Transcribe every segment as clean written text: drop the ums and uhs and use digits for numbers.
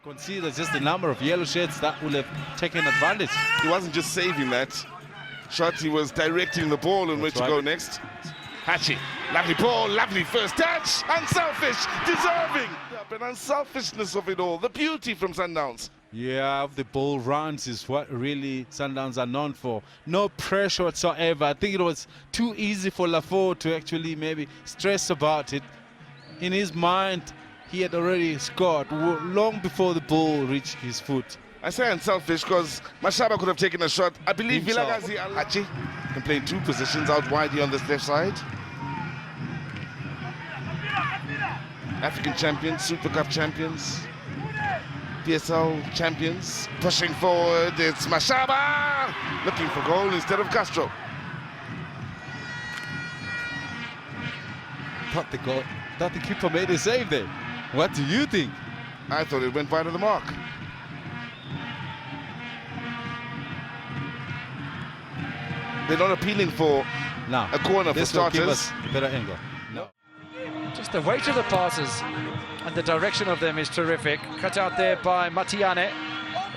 Consider just the number of yellow shirts that will have taken advantage. He wasn't just saving that shot, he was directing the ball on where to go next. Hachi, lovely ball, lovely first touch, unselfish, deserving. And unselfishness of it all, the beauty from Sundowns. Yeah, the ball runs is what really Sundowns are known for. No pressure whatsoever. I think it was too easy for Lafort to actually maybe stress about it. In his mind, he had already scored long before the ball reached his foot. I say unselfish because Mashaba could have taken a shot. I believe Vilagazi Hachi can play in two positions out wide here on this left side. African champions, Super Cup champions, PSL champions, pushing forward, it's Mashaba, looking for goal instead of Castro. Thought the keeper made a save there. What do you think? I thought it went wide of the mark. They're not appealing for a corner for starters. Will give us better angle. No. Just the weight of the passes and the direction of them is terrific. Cut out there by Matiane.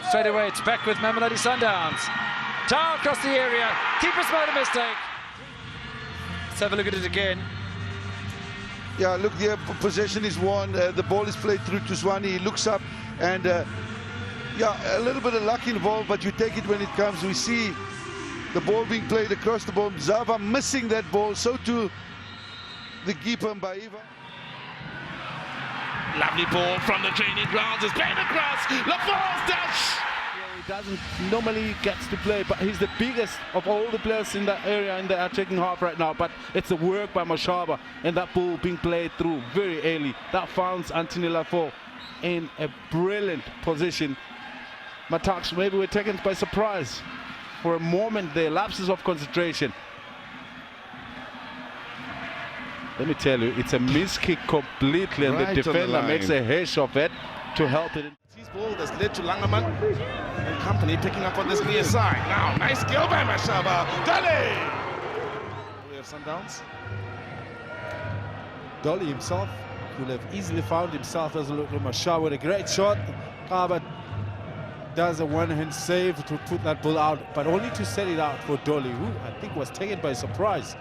Straight away, it's back with Mamelodi Sundowns. Tau across the area. Keeper's made a mistake. Let's have a look at it again. Yeah, look, the possession is won. The ball is played through to Zwane. He looks up and, yeah, a little bit of luck involved, but you take it when it comes. We see the ball being played across the ball. Zava missing that ball, so too the keeper Mbaiva. Lovely ball from the training grounds. It's played across. Lafort's dash. He doesn't normally gets to play, but he's the biggest of all the players in that area in the attacking half right now. But it's the work by Mashaba and that ball being played through very early. That finds Anthony Lafort in a brilliant position. Mataks maybe were taken by surprise. For a moment there, lapses of concentration. Let me tell you, it's a miskick completely, and the defender makes a hash of it to help it. His ball that's led to Langerman and company picking up on this near side. Now, nice skill by Mashaba. Dolly! We have Sundowns. Dolly himself would have easily found himself as a look at Mashaba with a great shot. But does a one-hand save to put that ball out, but only to set it out for Dolly, who I think was taken by surprise.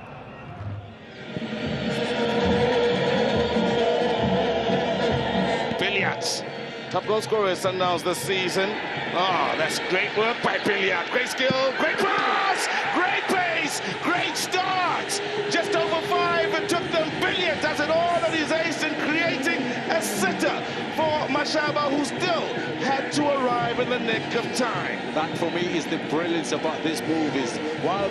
Billiards, top goal scorer at Sundowns this season. Oh, that's great work by Billiard. Great skill, great pass, great pace, great start. Just over 5 and took them. Billiard does it all on his ace in creating a sitter for Mashaba, who still had to arrive in the nick of time. That for me is the brilliance about this move, is while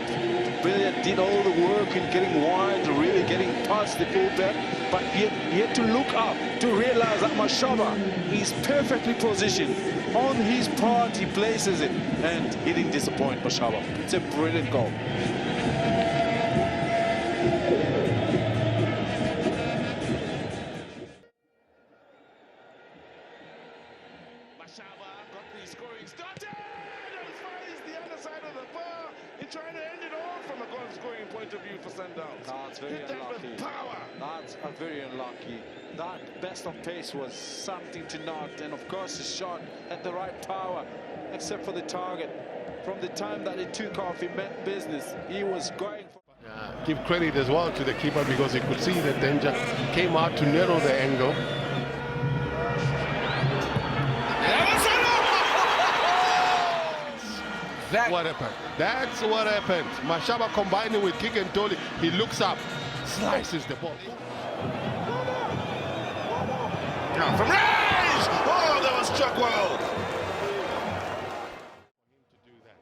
Billiard did all the work in getting wide, really getting past the fullback, but he had to look up to realize that Mashaba is perfectly positioned. On his part, he places it, and he didn't disappoint Mashaba. It's a brilliant goal. Mashaba got the scoring started, and finds the other side of the bar in trying to end it all from a goal scoring point of view for Sundowns. That's very unlucky. With power. That's very unlucky. That best of pace was something to note, and of course his shot had the right power, except for the target. From the time that he took off, he meant business. He was going for... Give credit as well to the keeper, because he could see the danger, came out to narrow the angle. That's what happened. That's what happened. Mashaba combining with kick and Dolly. He looks up, slices the ball. Now from range! Oh, that was struck well. For him to do that,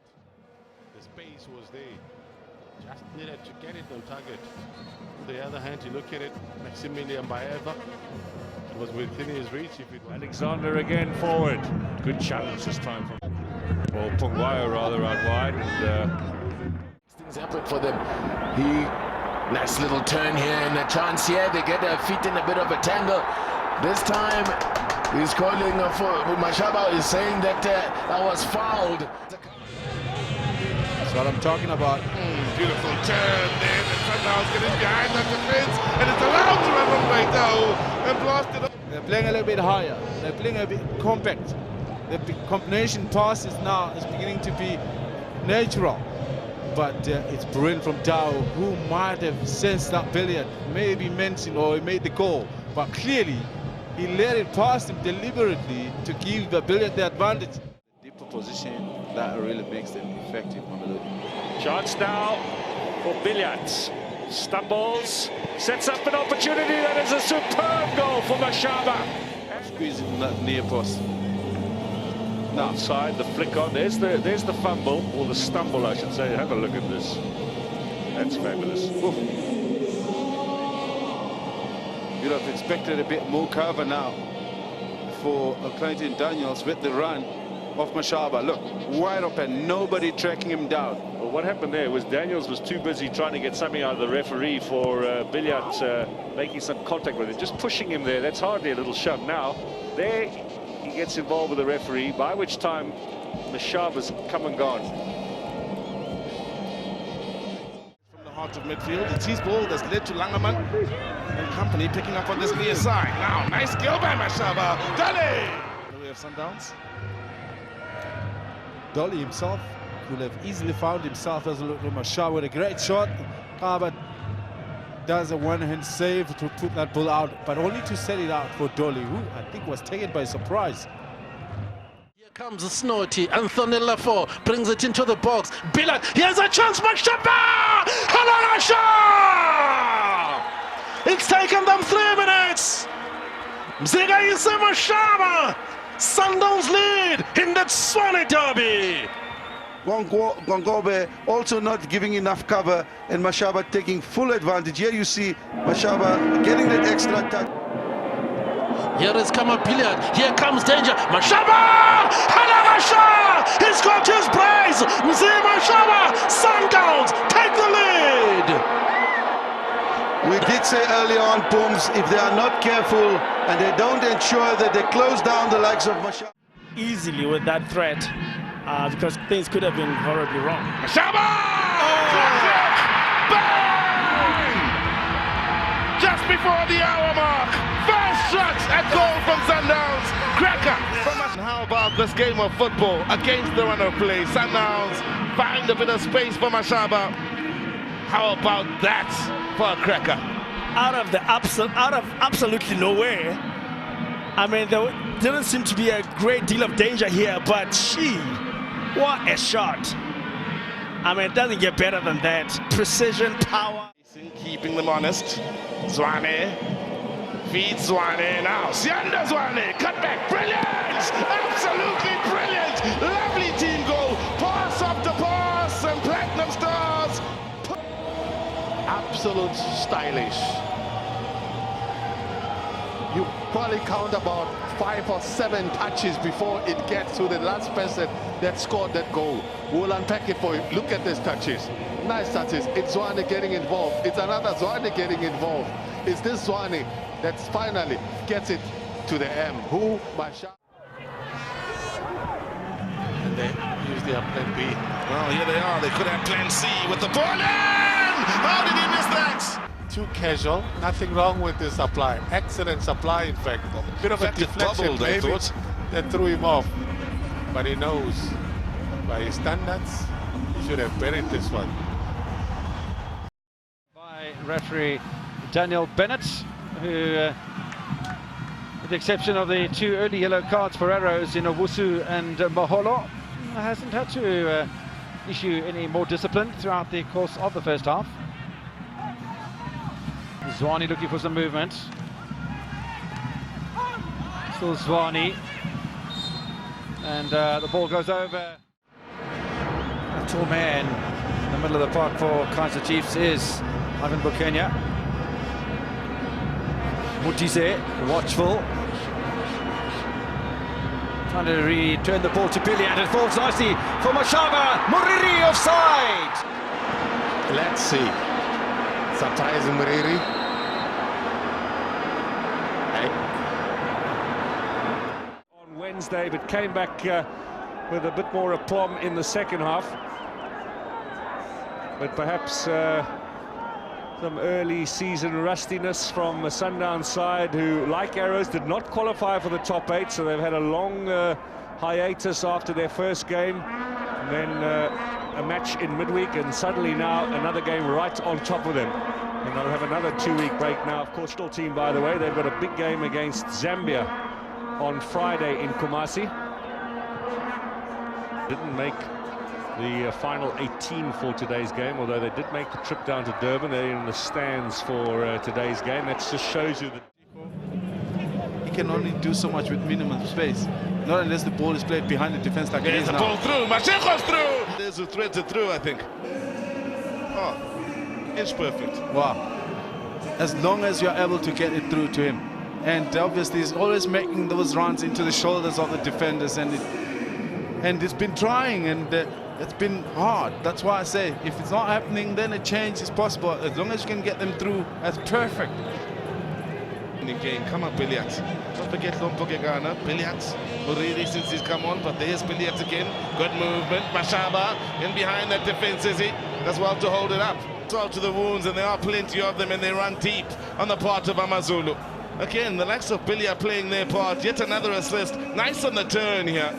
the space was there. Just needed to get it on target. On the other hand, you look at it, Maximilian Baeva was within his reach. If it was Alexander again forward. Good challenge this time from Pongwayo rather out wide. Things happen for them. Nice little turn here and a chance here. They get their feet in a bit of a tangle. This time he's calling for Mashaba is saying that that was fouled. That's what I'm talking about. Beautiful turn there. The Sundowns getting behind that defense, and it's allowed to run on right now and blast it up. They're playing a little bit higher. They're playing a bit compact. The combination pass is beginning to be natural. But it's brilliant from Dow, who might have sensed that billiard, maybe mentioned or he made the call. But clearly, he let it past him deliberately to give the billiard the advantage. Deeper position, that really makes them effective, Mamelodi. Chance now for billiards. Stumbles, sets up an opportunity. That is a superb goal for Mashaba. Squeezing from that near post. Outside, the flick on. There's the fumble, or the stumble, I should say. Have a look at this. That's fabulous. Oof. You'd have expected a bit more cover now for Clinton Daniels with the run of Mashaba. Look, wide open, nobody tracking him down. Well, what happened there was Daniels was too busy trying to get something out of the referee for Billiard making some contact with him, just pushing him there. That's hardly a little shove. Now, there he gets involved with the referee, by which time Mashaba's come and gone. From the heart of midfield, it's his ball that's led to Langerman and company picking up on this near side. Now, nice skill by Mashaba. Dolly! We have Sundowns. Dolly himself could have easily found himself as a little Mashaba with a great shot. But does a one-hand save to put that ball out, but only to set it out for Dolly, who I think was taken by surprise. Here comes the Snotty. Anthony Lafort brings it into the box. Billiard, here's a chance, Mashaba! It's taken them 3 minutes. Mzikayise Mashaba, Sundowns lead in that Swanee derby. Gongobe also not giving enough cover, and Mashaba taking full advantage. Here you see Mashaba getting that extra touch. Here is Kama Billiard. Here comes danger. Mashaba! Hanagasha! He's got his prize! Mzee Mashaba! Sundowns take the lead! We did say early on, Pooms, if they are not careful and they don't ensure that they close down the likes of Mashaba. Easily with that threat. Because things could have been horribly wrong. Mashaba! Bang! Just before the hour mark, first shot at goal from Sundowns. Cracker! And how about this game of football against the run of play? Sundowns find a bit of space for Mashaba. How about that for a cracker? Out of absolutely nowhere. I mean, there didn't seem to be a great deal of danger here, but what a shot. I mean, it doesn't get better than that. Precision, power. Keeping them honest. Zwane feeds Zwane now. Sianda Zwane, cut back, brilliant! Absolutely brilliant! Lovely team goal. Pass after pass and platinum stars. Absolute stylish. You probably count about 5 or 7 touches before it gets to the last person that scored that goal. We'll unpack it for you. Look at these touches. Nice touches. It's Zwane getting involved. It's another Zwane getting involved. It's this Zwane that finally gets it to the M. Who? Mashaba. And they use their plan B. Well, here they are. They could have plan C with the ball in! How did he miss that? Too casual. Nothing wrong with this supply. Excellent supply, in fact. Bit of a deflection, maybe, that threw him off. But he knows, by his standards, he should have buried this one. By referee Daniel Bennett, who, with the exception of the 2 early yellow cards for arrows in Owusu and Maholo, hasn't had to issue any more discipline throughout the course of the first half. Zwane looking for some movement. Still Zwane. And the ball goes over. A tall man in the middle of the park for Kaizer Chiefs is Ivan Bukenya. Mutise, watchful. Trying to return the ball to Billy, and it falls nicely for Mashaba. Muriri offside. Let's see. Surprise Muriri. On Wednesday, but came back with a bit more aplomb in the second half. But perhaps Some early season rustiness from the Sundown side, who, like Arrows, did not qualify for the top 8, so they've had a long hiatus after their first game, and then a match in midweek, and suddenly now another game right on top of them. And they'll have another 2-week break now. Of course, still team, by the way, they've got a big game against Zambia on Friday in Kumasi. Didn't make the final 18 for today's game, although they did make the trip down to Durban. They're in the stands for today's game. That just shows you that he can only do so much with minimum space, not unless the ball is played behind the defense like it is There's the now. ball through. Masheko's through. There's a thread to through, I think. Oh, it's perfect. Wow. As long as you're able to get it through to him. And obviously he's always making those runs into the shoulders of the defenders, and it's been trying, and it's been hard. That's why I say, if it's not happening, then a change is possible. As long as you can get them through, that's perfect. Game. Come on, Billiards. Don't forget Ghana. Billiards already since he's come on, but there's Billiards again. Good movement. Mashaba in behind that defense, is he? Does well to hold it up. Salt to the wounds, and there are plenty of them, and they run deep on the part of Amazulu. Again, the likes of Billiard playing their part. Yet another assist. Nice on the turn here.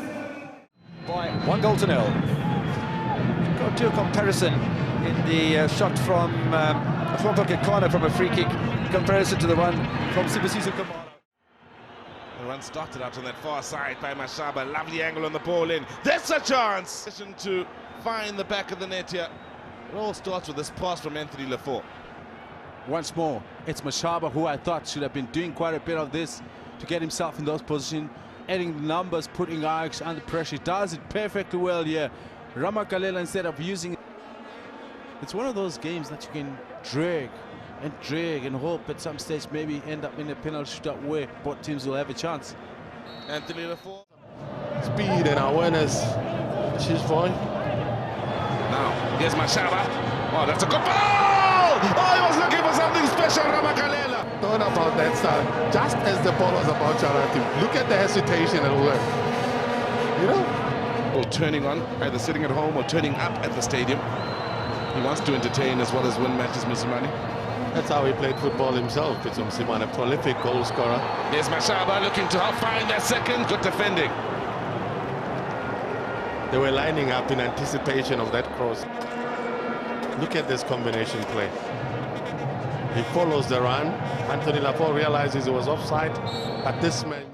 By 1-0. Got to a comparison in the shot from a corner from a free kick, comparison to the one from Mzikayise Mashaba. The run started out on that far side by Mashaba. Lovely angle on the ball in. There's a chance to find the back of the net here. It all starts with this pass from Anthony Lafort. Once more, it's Mashaba, who I thought should have been doing quite a bit of this to get himself in those positions, adding the numbers, putting Ajax under pressure. He does it perfectly well here. Ramakalela, instead of using it, it's one of those games that you can drag and hope at some stage maybe end up in a penalty shootout where both teams will have a chance. Anthony Lafort. Speed and awareness. She's fine. Now, here's Mashaba. Oh, that's a good ball! Oh, he was looking for something special, Ramakalela. Thought about that start. Just as the ball was about to arrive, look at the hesitation at work. You know? Or turning on, either sitting at home or turning up at the stadium. He wants to entertain as well as win matches, Mzimani. That's how he played football himself. It's Mzimani, a prolific goal scorer. There's Mashaba looking to find that second. Good defending. They were lining up in anticipation of that cross. Look at this combination play. He follows the run. Anthony Lafort realizes he was offside, but this man